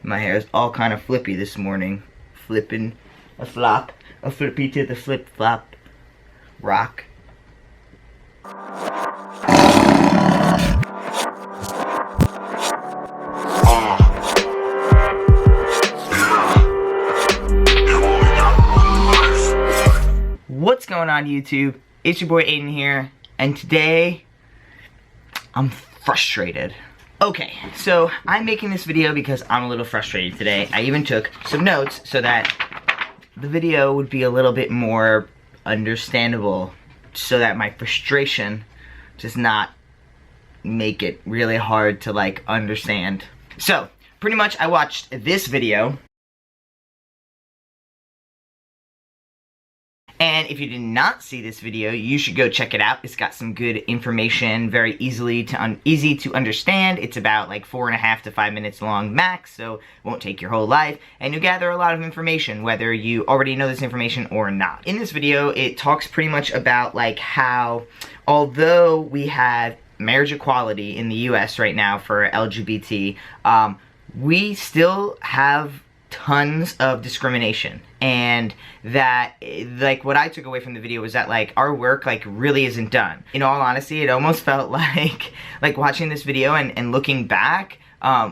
My hair is all kind of flippy this morning. Flipping a flop, a flippy to the flip flop. Rock. What's going on, YouTube? It's your boy Aydian here, and today I'm frustrated. Okay, so I'm making this video because I'm a little frustrated today. I even took some notes so that the video would be a little bit more understandable, so that my frustration does not make it really hard to like understand. So pretty much I watched this video, and if you did not see this video, you should go check it out. It's got some good information, very easy to understand. It's about like 4.5 to 5 minutes long max, so it won't take your whole life. And you gather a lot of information, whether you already know this information or not. In this video, it talks pretty much about like how, although we have marriage equality in the US right now for LGBT, we still have tons of discrimination, and that, like, what I took away from the video was that, like, our work, like, really isn't done. In all honesty, it almost felt like watching this video and looking back,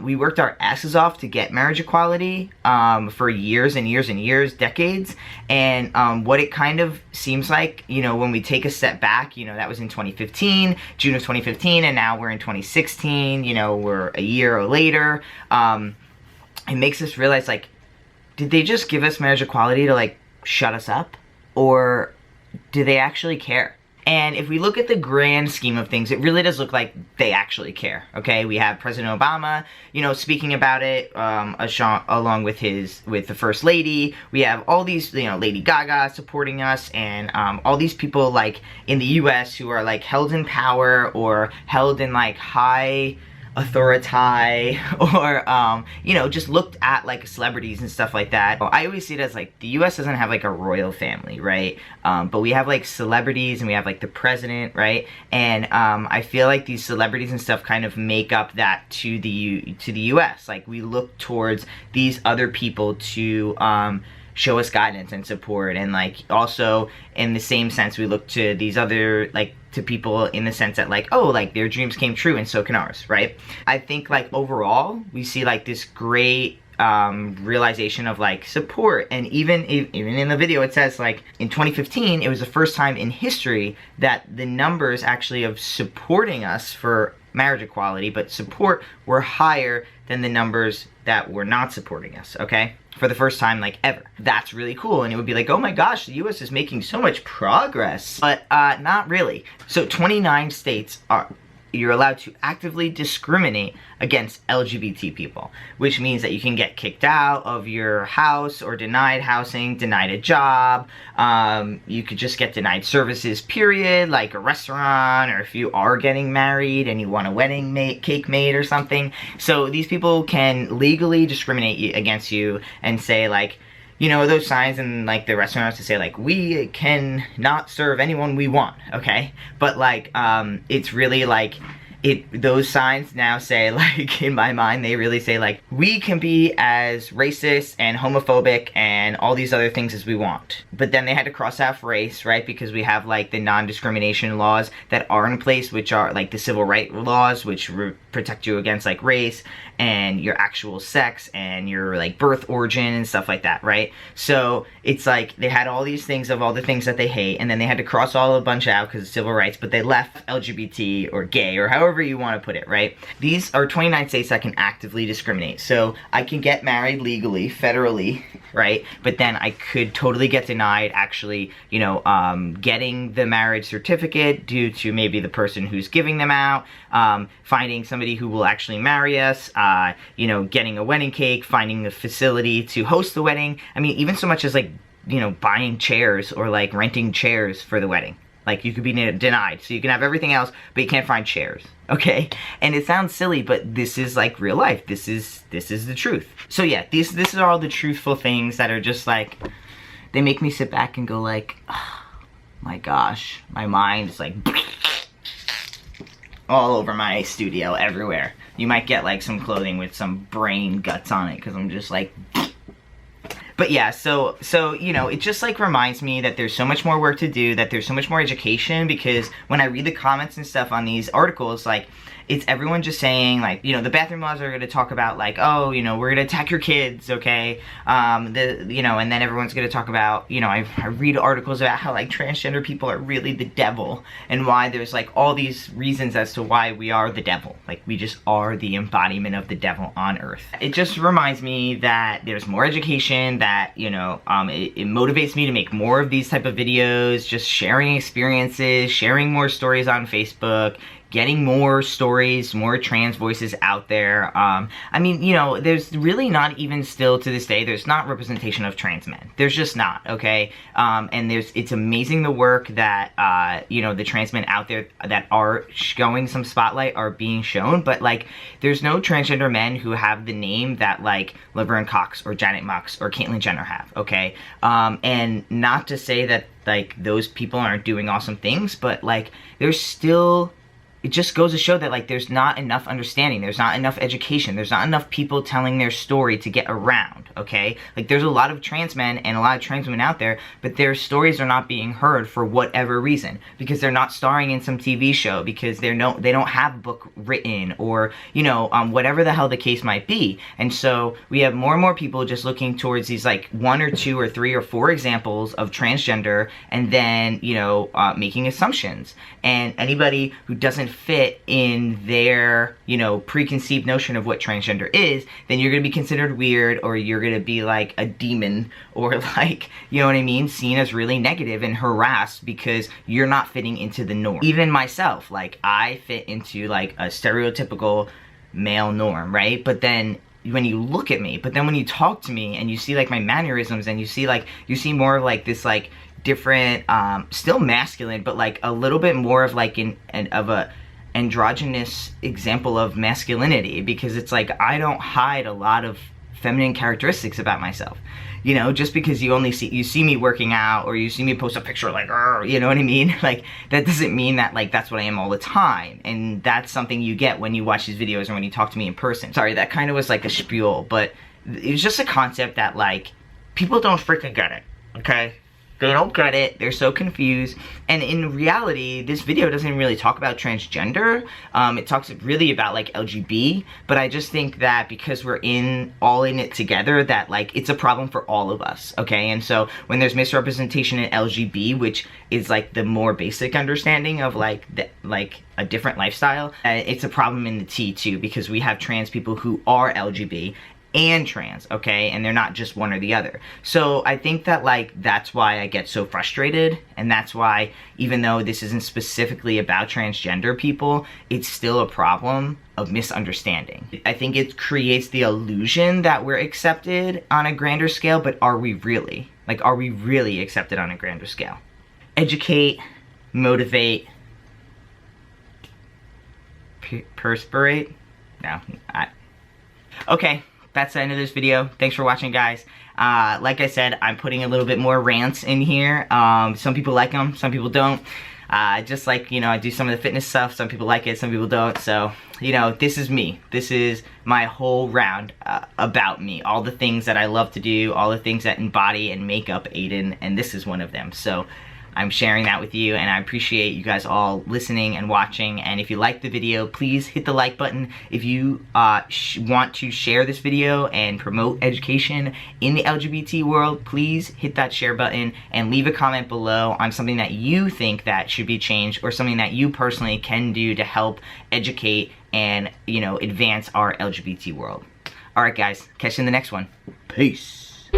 we worked our asses off to get marriage equality for years and years and years, decades, and what it kind of seems like, you know, when we take a step back, you know, that was in 2015, June of 2015, and now we're in 2016, you know, we're a year later. It makes us realize, like, did they just give us marriage equality to, like, shut us up? Or do they actually care? And if we look at the grand scheme of things, it really does look like they actually care, okay? We have President Obama, you know, speaking about it, along with the First Lady. We have all these, you know, Lady Gaga supporting us, and all these people, like, in the US who are, like, held in power or held in, like, high authority, or you know, just looked at like celebrities and stuff like that. I always see it as like the US doesn't have like a royal family, right? But we have like celebrities, and we have like the president, right? And I feel like these celebrities and stuff kind of make up that to the US. Like, we look towards these other people to show us guidance and support, and like also in the same sense we look to these other, like, to people in the sense that, like, oh, like, their dreams came true and so can ours, right? I think, like, overall we see like this great realization of like support, and even in the video it says, like, in 2015 it was the first time in history that the numbers actually of supporting us for marriage equality, but support, were higher than the numbers that were not supporting us, okay? For the first time, like, ever. That's really cool, and it would be like, oh my gosh, the US is making so much progress. But not really. So 29 states you're allowed to actively discriminate against LGBT people, which means that you can get kicked out of your house, or denied housing, denied a job. You could just get denied services, period, like a restaurant, or if you are getting married and you want a wedding cake made or something. So these people can legally discriminate against you and say, like, you know, those signs in, like, the restaurants to say, like, we can not serve anyone we want, okay? But, like, it's really, like, those signs now say, like, in my mind, they really say, like, we can be as racist and homophobic and all these other things as we want. But then they had to cross off race, right? Because we have, like, the non-discrimination laws that are in place, which are, like, the civil rights laws, which protect you against, like, race and your actual sex and your, like, birth origin and stuff like that, right? So it's like they had all these things of all the things that they hate, and then they had to cross all a bunch out because of civil rights, but they left LGBT or gay or however you want to put it, right? These are 29 states that can actively discriminate. So I can get married legally, federally, right? But then I could totally get denied actually, you know, getting the marriage certificate due to maybe the person who's giving them out, finding somebody who will actually marry us, you know, getting a wedding cake, finding a facility to host the wedding. I mean, even so much as, like, you know, buying chairs or, like, renting chairs for the wedding. Like, you could be denied. So you can have everything else, but you can't find chairs, okay? And it sounds silly, but this is, like, real life. This is the truth. So yeah, this is all the truthful things that are just, like, they make me sit back and go, like, oh, my gosh, my mind is like, all over my studio, everywhere. You might get like some clothing with some brain guts on it, because I'm just like... But yeah, so, you know, it just like reminds me that there's so much more work to do, that there's so much more education, because when I read the comments and stuff on these articles, like, it's everyone just saying, like, you know, the bathroom laws are going to talk about, like, oh, you know, we're going to attack your kids, okay? You know, and then everyone's going to talk about, you know, I read articles about how, like, transgender people are really the devil, and why there's, like, all these reasons as to why we are the devil. Like, we just are the embodiment of the devil on Earth. It just reminds me that there's more education, that, you know, it motivates me to make more of these type of videos, just sharing experiences, sharing more stories on Facebook, getting more stories, more trans voices out there. I mean, you know, there's really not even still to this day, there's not representation of trans men. There's just not, okay? And it's amazing the work that, you know, the trans men out there that are showing some spotlight are being shown, but, like, there's no transgender men who have the name that, like, Laverne Cox or Janet Mox or Caitlyn Jenner have, okay? And not to say that, like, those people aren't doing awesome things, but, like, there's still... It just goes to show that, like, there's not enough understanding, there's not enough education, there's not enough people telling their story to get around, okay? Like, there's a lot of trans men and a lot of trans women out there, but their stories are not being heard for whatever reason. Because they're not starring in some TV show, because they don't have a book written, or, you know, whatever the hell the case might be. And so, we have more and more people just looking towards these, like, 1 or 2 or 3 or 4 examples of transgender, and then, you know, making assumptions. And anybody who doesn't fit in their, you know, preconceived notion of what transgender is, then you're gonna be considered weird, or you're gonna be like a demon, or like, you know what I mean, seen as really negative and harassed because you're not fitting into the norm. Even myself, like, I fit into like a stereotypical male norm, right? But then when you look at me, but then when you talk to me and you see like my mannerisms, and you see more of like this like different, still masculine, but like a little bit more of like of a androgynous example of masculinity, because it's like I don't hide a lot of feminine characteristics about myself. You know, just because you see me working out, or you see me post a picture like, you know what I mean? Like, that doesn't mean that, like, that's what I am all the time. And that's something you get when you watch these videos or when you talk to me in person. Sorry, that kind of was like a spiel, but it's just a concept that, like, people don't freaking get it, okay? They don't get it, they're so confused, and in reality, this video doesn't really talk about transgender, it talks really about, like, LGBT, but I just think that because we're all in it together, that, like, it's a problem for all of us, okay? And so, when there's misrepresentation in LGBT, which is, like, the more basic understanding of, like, a different lifestyle, it's a problem in the T, too, because we have trans people who are LGBT, and trans, okay? And they're not just one or the other. So I think that, like, that's why I get so frustrated, and that's why, even though this isn't specifically about transgender people, it's still a problem of misunderstanding. I think it creates the illusion that we're accepted on a grander scale, but are we really? Like, are we really accepted on a grander scale? Educate, motivate, perspirate? No, okay. That's the end of this video. Thanks for watching, guys. Like I said, I'm putting a little bit more rants in here. Some people like them, some people don't. Just like, you know, I do some of the fitness stuff. Some people like it, some people don't. So, you know, this is me. This is my whole round about me. All the things that I love to do, all the things that embody and make up Aydian, and this is one of them. So, I'm sharing that with you, and I appreciate you guys all listening and watching. And if you like the video, please hit the like button. If you want to share this video and promote education in the LGBT world, please hit that share button and leave a comment below on something that you think that should be changed, or something that you personally can do to help educate and, you know, advance our LGBT world. Alright guys, catch you in the next one. Peace.